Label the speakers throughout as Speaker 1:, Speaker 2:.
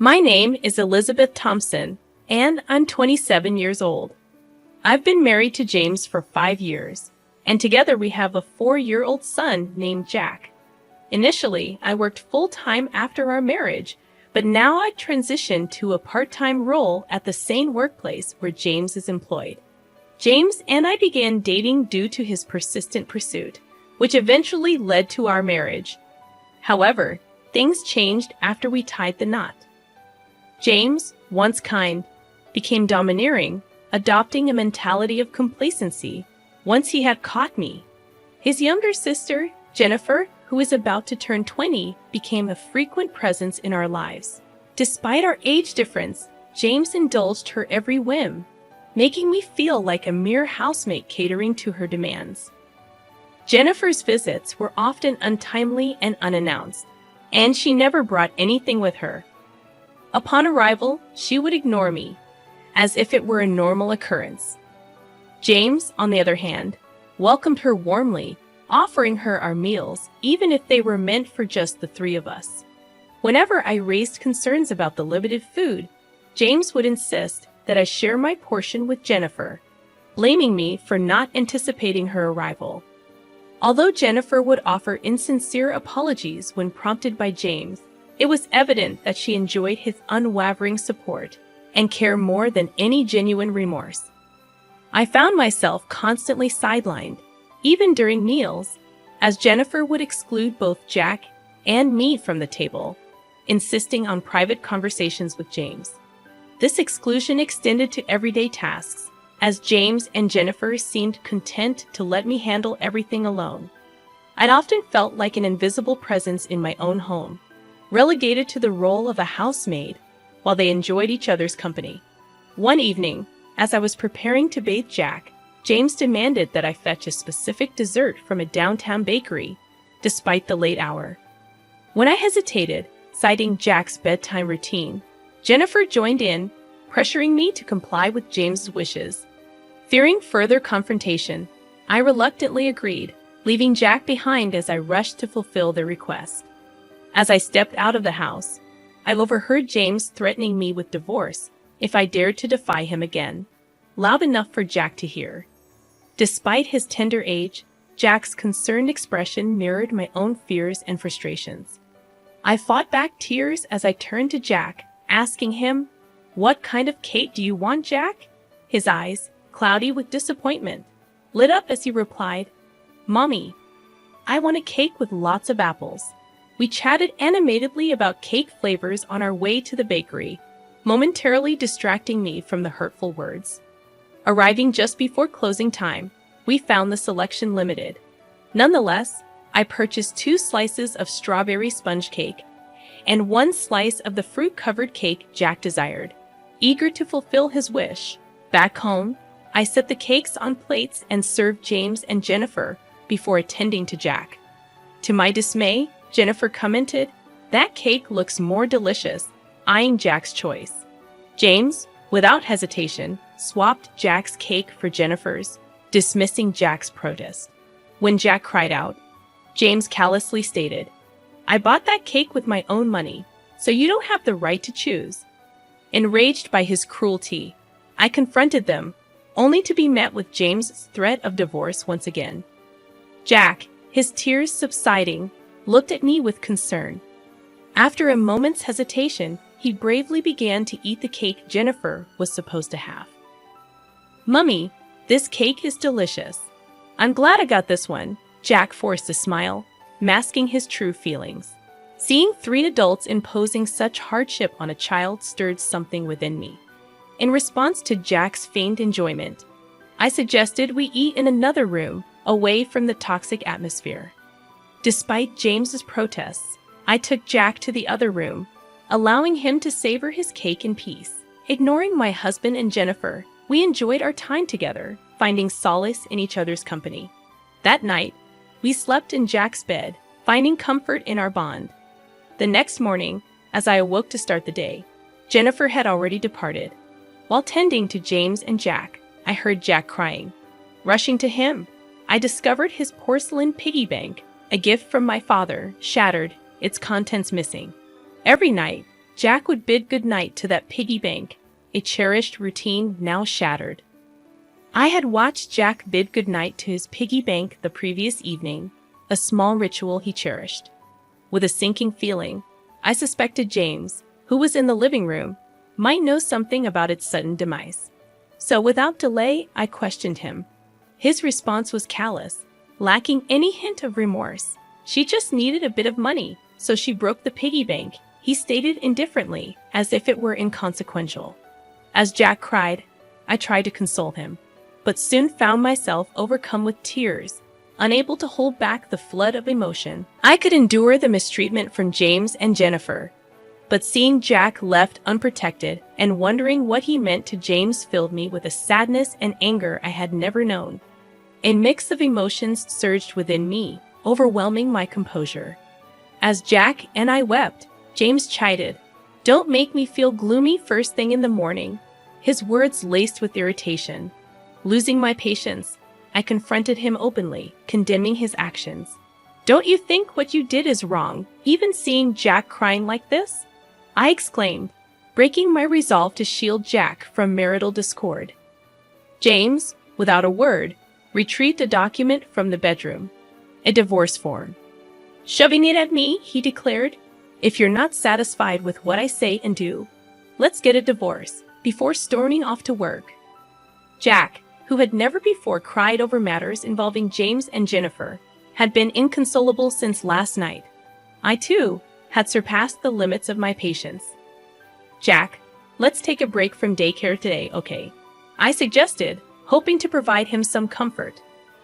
Speaker 1: My name is Elizabeth Thompson, and I'm 27 years old. I've been married to James for 5 years, and together we have a 4-year-old son named Jack. Initially, I worked full-time after our marriage, but now I transitioned to a part-time role at the same workplace where James is employed. James and I began dating due to his persistent pursuit, which eventually led to our marriage. However, things changed after we tied the knot. James, once kind, became domineering, adopting a mentality of complacency once he had caught me. His younger sister, Jennifer, who is about to turn 20, became a frequent presence in our lives. Despite our age difference, James indulged her every whim, making me feel like a mere housemate catering to her demands. Jennifer's visits were often untimely and unannounced, and she never brought anything with her. Upon arrival, she would ignore me, as if it were a normal occurrence. James, on the other hand, welcomed her warmly, offering her our meals, even if they were meant for just the three of us. Whenever I raised concerns about the limited food, James would insist that I share my portion with Jennifer, blaming me for not anticipating her arrival. Although Jennifer would offer insincere apologies when prompted by James, it was evident that she enjoyed his unwavering support and care more than any genuine remorse. I found myself constantly sidelined, even during meals, as Jennifer would exclude both Jack and me from the table, insisting on private conversations with James. This exclusion extended to everyday tasks, as James and Jennifer seemed content to let me handle everything alone. I'd often felt like an invisible presence in my own home, relegated to the role of a housemaid while they enjoyed each other's company. One evening, as I was preparing to bathe Jack, James demanded that I fetch a specific dessert from a downtown bakery, despite the late hour. When I hesitated, citing Jack's bedtime routine, Jennifer joined in, pressuring me to comply with James's wishes. Fearing further confrontation, I reluctantly agreed, leaving Jack behind as I rushed to fulfill their request. As I stepped out of the house, I overheard James threatening me with divorce if I dared to defy him again, loud enough for Jack to hear. Despite his tender age, Jack's concerned expression mirrored my own fears and frustrations. I fought back tears as I turned to Jack, asking him, "What kind of cake do you want, Jack?" His eyes, cloudy with disappointment, lit up as he replied, "Mommy, I want a cake with lots of apples." We chatted animatedly about cake flavors on our way to the bakery, momentarily distracting me from the hurtful words. Arriving just before closing time, we found the selection limited. Nonetheless, I purchased 2 slices of strawberry sponge cake and 1 slice of the fruit-covered cake Jack desired. Eager to fulfill his wish, back home, I set the cakes on plates and served James and Jennifer before attending to Jack. To my dismay, Jennifer commented, "That cake looks more delicious," eyeing Jack's choice. James, without hesitation, swapped Jack's cake for Jennifer's, dismissing Jack's protest. When Jack cried out, James callously stated, "I bought that cake with my own money, so you don't have the right to choose." Enraged by his cruelty, I confronted them, only to be met with James' threat of divorce once again. Jack, his tears subsiding, looked at me with concern. After a moment's hesitation, he bravely began to eat the cake Jennifer was supposed to have. "Mummy, this cake is delicious. I'm glad I got this one," Jack forced a smile, masking his true feelings. Seeing 3 adults imposing such hardship on a child stirred something within me. In response to Jack's feigned enjoyment, I suggested we eat in another room, away from the toxic atmosphere. Despite James's protests, I took Jack to the other room, allowing him to savor his cake in peace. Ignoring my husband and Jennifer, we enjoyed our time together, finding solace in each other's company. That night, we slept in Jack's bed, finding comfort in our bond. The next morning, as I awoke to start the day, Jennifer had already departed. While tending to James and Jack, I heard Jack crying. Rushing to him, I discovered his porcelain piggy bank, a gift from my father, shattered, its contents missing. Every night, Jack would bid goodnight to that piggy bank, a cherished routine now shattered. I had watched Jack bid goodnight to his piggy bank the previous evening, a small ritual he cherished. With a sinking feeling, I suspected James, who was in the living room, might know something about its sudden demise. So without delay, I questioned him. His response was callous, lacking any hint of remorse. She just needed a bit of money, so she broke the piggy bank, he stated indifferently, as if it were inconsequential. As Jack cried, I tried to console him, but soon found myself overcome with tears, unable to hold back the flood of emotion. I could endure the mistreatment from James and Jennifer, but seeing Jack left unprotected and wondering what he meant to James filled me with a sadness and anger I had never known. A mix of emotions surged within me, overwhelming my composure. As Jack and I wept, James chided, "Don't make me feel gloomy first thing in the morning," his words laced with irritation. Losing my patience, I confronted him openly, condemning his actions. "Don't you think what you did is wrong, even seeing Jack crying like this?" I exclaimed, breaking my resolve to shield Jack from marital discord. James, without a word, retrieved a document from the bedroom, a divorce form. "Shoving it at me," he declared. "If you're not satisfied with what I say and do, let's get a divorce," before storming off to work. Jack, who had never before cried over matters involving James and Jennifer, had been inconsolable since last night. I, too, had surpassed the limits of my patience. "Jack, let's take a break from daycare today, okay?" I suggested, hoping to provide him some comfort.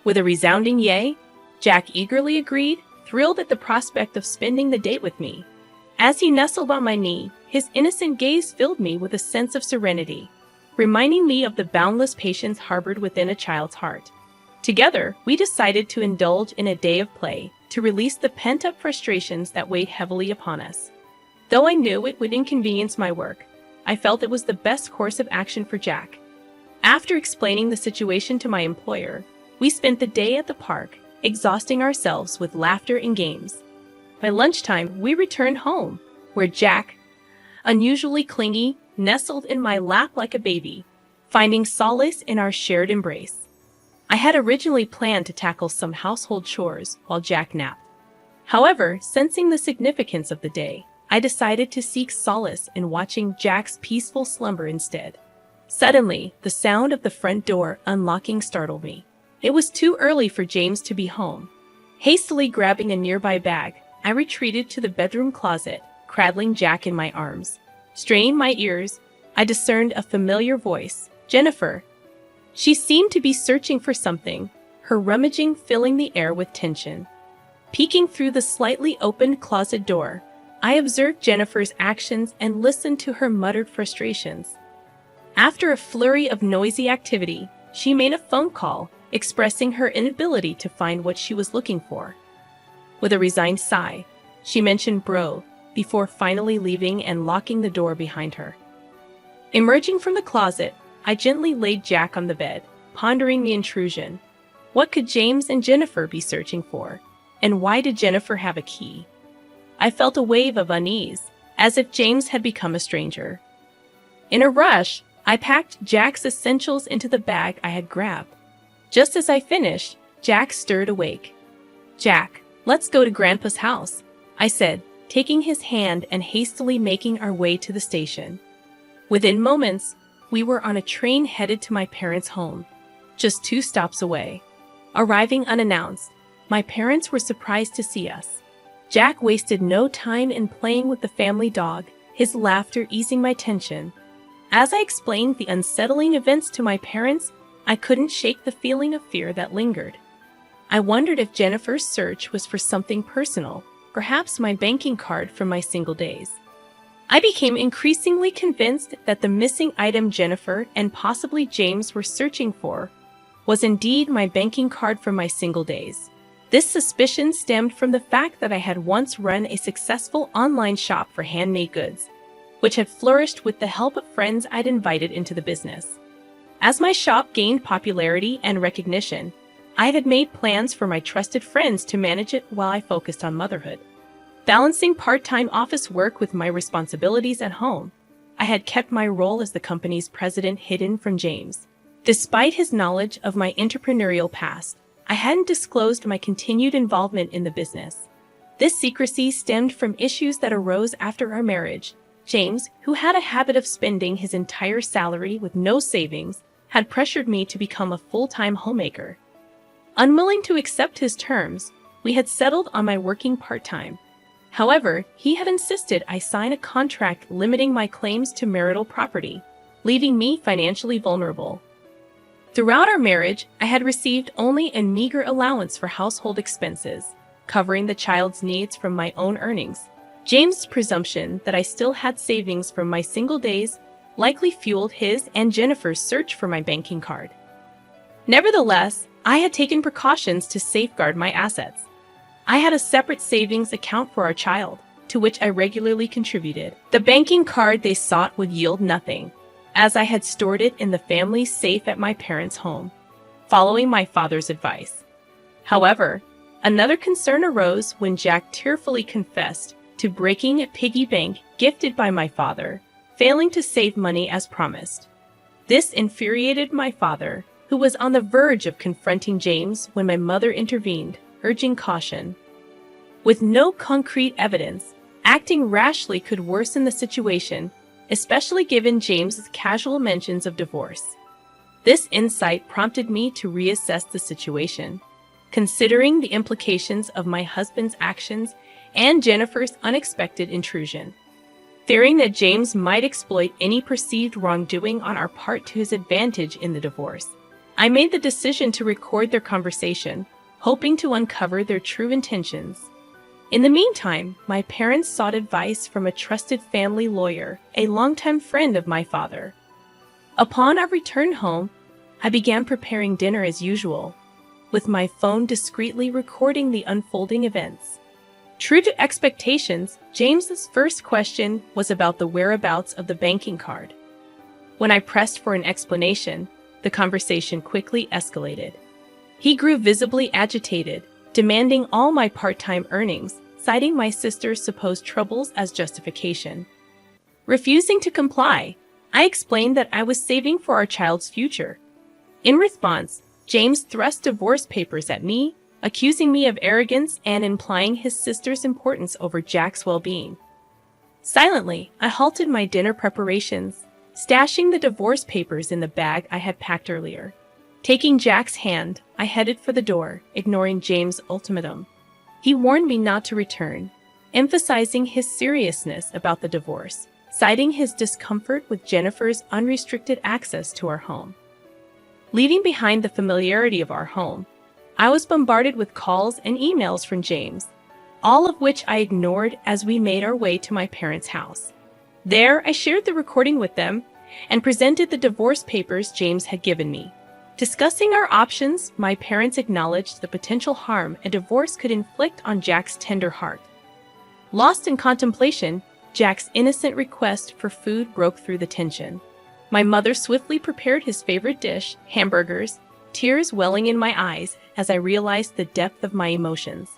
Speaker 1: With a resounding yay, Jack eagerly agreed, thrilled at the prospect of spending the date with me. As he nestled on my knee, his innocent gaze filled me with a sense of serenity, reminding me of the boundless patience harbored within a child's heart. Together, we decided to indulge in a day of play, to release the pent-up frustrations that weighed heavily upon us. Though I knew it would inconvenience my work, I felt it was the best course of action for Jack. After explaining the situation to my employer, we spent the day at the park, exhausting ourselves with laughter and games. By lunchtime, we returned home, where Jack, unusually clingy, nestled in my lap like a baby, finding solace in our shared embrace. I had originally planned to tackle some household chores while Jack napped. However, sensing the significance of the day, I decided to seek solace in watching Jack's peaceful slumber instead. Suddenly, the sound of the front door unlocking startled me. It was too early for James to be home. Hastily grabbing a nearby bag, I retreated to the bedroom closet, cradling Jack in my arms. Straining my ears, I discerned a familiar voice, Jennifer. She seemed to be searching for something, her rummaging filling the air with tension. Peeking through the slightly opened closet door, I observed Jennifer's actions and listened to her muttered frustrations. After a flurry of noisy activity, she made a phone call, expressing her inability to find what she was looking for. With a resigned sigh, she mentioned bro, before finally leaving and locking the door behind her. Emerging from the closet, I gently laid Jack on the bed, pondering the intrusion. What could James and Jennifer be searching for? And why did Jennifer have a key? I felt a wave of unease, as if James had become a stranger. In a rush, I packed Jack's essentials into the bag I had grabbed. Just as I finished, Jack stirred awake. "Jack, let's go to Grandpa's house," I said, taking his hand and hastily making our way to the station. Within moments, we were on a train headed to my parents' home, just 2 stops away. Arriving unannounced, my parents were surprised to see us. Jack wasted no time in playing with the family dog, his laughter easing my tension. As I explained the unsettling events to my parents, I couldn't shake the feeling of fear that lingered. I wondered if Jennifer's search was for something personal, perhaps my banking card from my single days. I became increasingly convinced that the missing item Jennifer and possibly James were searching for was indeed my banking card from my single days. This suspicion stemmed from the fact that I had once run a successful online shop for handmade goods, which had flourished with the help of friends I'd invited into the business. As my shop gained popularity and recognition, I had made plans for my trusted friends to manage it while I focused on motherhood. Balancing part-time office work with my responsibilities at home, I had kept my role as the company's president hidden from James. Despite his knowledge of my entrepreneurial past, I hadn't disclosed my continued involvement in the business. This secrecy stemmed from issues that arose after our marriage. James, who had a habit of spending his entire salary with no savings, had pressured me to become a full-time homemaker. Unwilling to accept his terms, we had settled on my working part-time. However, he had insisted I sign a contract limiting my claims to marital property, leaving me financially vulnerable. Throughout our marriage, I had received only a meager allowance for household expenses, covering the child's needs from my own earnings. James' presumption that I still had savings from my single days likely fueled his and Jennifer's search for my banking card. Nevertheless, I had taken precautions to safeguard my assets. I had a separate savings account for our child, to which I regularly contributed. The banking card they sought would yield nothing, as I had stored it in the family safe at my parents' home, following my father's advice. However, another concern arose when Jack tearfully confessed to breaking a piggy bank gifted by my father, failing to save money as promised. This infuriated my father, who was on the verge of confronting James when my mother intervened, urging caution. With no concrete evidence, acting rashly could worsen the situation, especially given James's casual mentions of divorce. This insight prompted me to reassess the situation, considering the implications of my husband's actions and Jennifer's unexpected intrusion. Fearing that James might exploit any perceived wrongdoing on our part to his advantage in the divorce, I made the decision to record their conversation, hoping to uncover their true intentions. In the meantime, my parents sought advice from a trusted family lawyer, a longtime friend of my father. Upon our return home, I began preparing dinner as usual, with my phone discreetly recording the unfolding events. True to expectations, James's first question was about the whereabouts of the banking card. When I pressed for an explanation, the conversation quickly escalated. He grew visibly agitated, demanding all my part-time earnings, citing my sister's supposed troubles as justification. Refusing to comply, I explained that I was saving for our child's future. In response, James thrust divorce papers at me, accusing me of arrogance and implying his sister's importance over Jack's well-being. Silently, I halted my dinner preparations, stashing the divorce papers in the bag I had packed earlier. Taking Jack's hand, I headed for the door, ignoring James' ultimatum. He warned me not to return, emphasizing his seriousness about the divorce, citing his discomfort with Jennifer's unrestricted access to our home. Leaving behind the familiarity of our home, I was bombarded with calls and emails from James, all of which I ignored as we made our way to my parents' house. There, I shared the recording with them and presented the divorce papers James had given me. Discussing our options, my parents acknowledged the potential harm a divorce could inflict on Jack's tender heart. Lost in contemplation, Jack's innocent request for food broke through the tension. My mother swiftly prepared his favorite dish, hamburgers, tears welling in my eyes as I realized the depth of my emotions.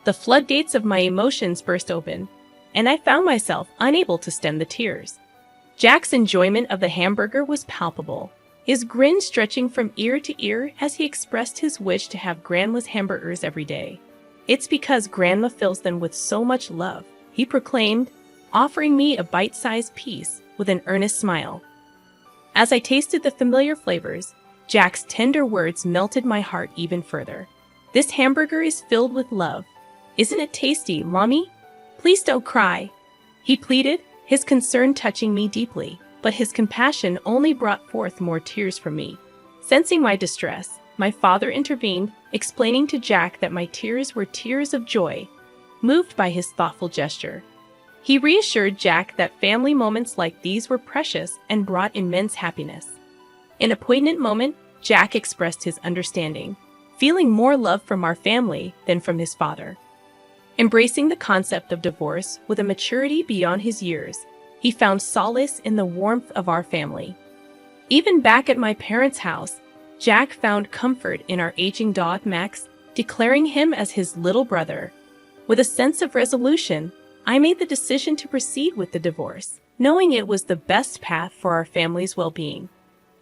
Speaker 1: The floodgates of my emotions burst open, and I found myself unable to stem the tears. Jack's enjoyment of the hamburger was palpable, his grin stretching from ear to ear as he expressed his wish to have Grandma's hamburgers every day. "It's because Grandma fills them with so much love," he proclaimed, offering me a bite-sized piece with an earnest smile. As I tasted the familiar flavors, Jack's tender words melted my heart even further. "This hamburger is filled with love. Isn't it tasty, Mommy? Please don't cry," he pleaded, his concern touching me deeply, but his compassion only brought forth more tears from me. Sensing my distress, my father intervened, explaining to Jack that my tears were tears of joy, moved by his thoughtful gesture. He reassured Jack that family moments like these were precious and brought immense happiness. In a poignant moment, Jack expressed his understanding, feeling more love from our family than from his father. Embracing the concept of divorce with a maturity beyond his years, he found solace in the warmth of our family. Even back at my parents' house, Jack found comfort in our aging dog Max, declaring him as his little brother. With a sense of resolution, I made the decision to proceed with the divorce, knowing it was the best path for our family's well-being.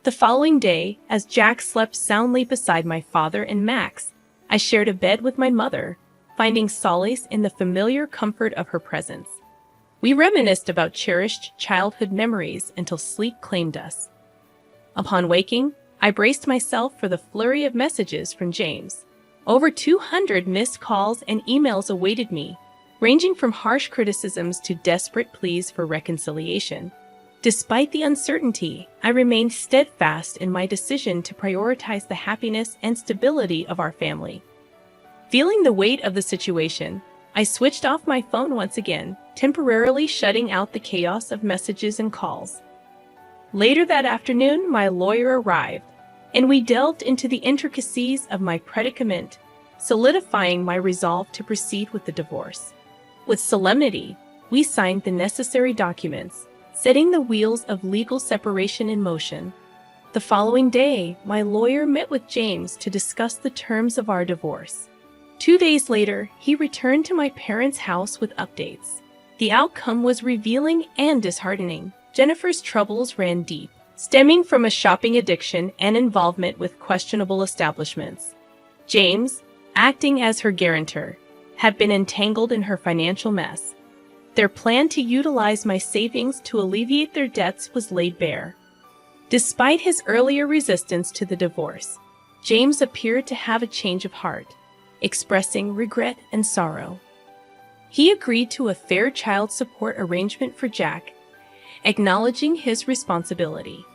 Speaker 1: The following day, as Jack slept soundly beside my father and Max, I shared a bed with my mother, finding solace in the familiar comfort of her presence. We reminisced about cherished childhood memories until sleep claimed us. Upon waking, I braced myself for the flurry of messages from James. Over 200 missed calls and emails awaited me, ranging from harsh criticisms to desperate pleas for reconciliation. Despite the uncertainty, I remained steadfast in my decision to prioritize the happiness and stability of our family. Feeling the weight of the situation, I switched off my phone once again, temporarily shutting out the chaos of messages and calls. Later that afternoon, my lawyer arrived, and we delved into the intricacies of my predicament, solidifying my resolve to proceed with the divorce. With solemnity, we signed the necessary documents, setting the wheels of legal separation in motion. The following day, my lawyer met with James to discuss the terms of our divorce. 2 days later, he returned to my parents' house with updates. The outcome was revealing and disheartening. Jennifer's troubles ran deep, stemming from a shopping addiction and involvement with questionable establishments. James, acting as her guarantor, had been entangled in her financial mess. Their plan to utilize my savings to alleviate their debts was laid bare. Despite his earlier resistance to the divorce, James appeared to have a change of heart, expressing regret and sorrow. He agreed to a fair child support arrangement for Jack, acknowledging his responsibility.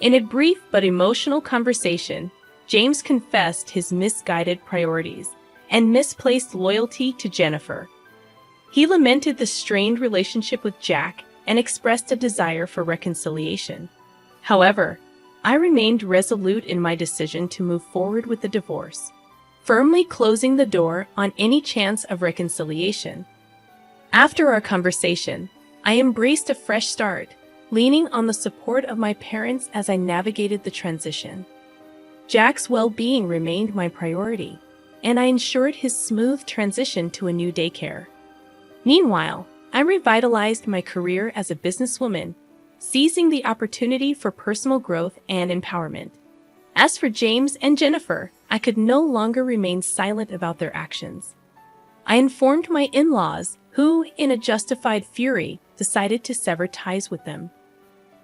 Speaker 1: In a brief but emotional conversation, James confessed his misguided priorities and misplaced loyalty to Jennifer. He lamented the strained relationship with Jack and expressed a desire for reconciliation. However, I remained resolute in my decision to move forward with the divorce, firmly closing the door on any chance of reconciliation. After our conversation, I embraced a fresh start, leaning on the support of my parents as I navigated the transition. Jack's well-being remained my priority, and I ensured his smooth transition to a new daycare. Meanwhile, I revitalized my career as a businesswoman, seizing the opportunity for personal growth and empowerment. As for James and Jennifer, I could no longer remain silent about their actions. I informed my in-laws, who, in a justified fury, decided to sever ties with them.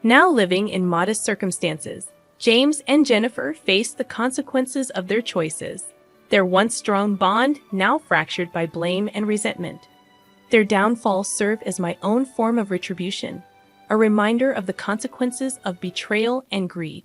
Speaker 1: Now living in modest circumstances, James and Jennifer faced the consequences of their choices, their once strong bond now fractured by blame and resentment. Their downfall served as my own form of retribution, a reminder of the consequences of betrayal and greed.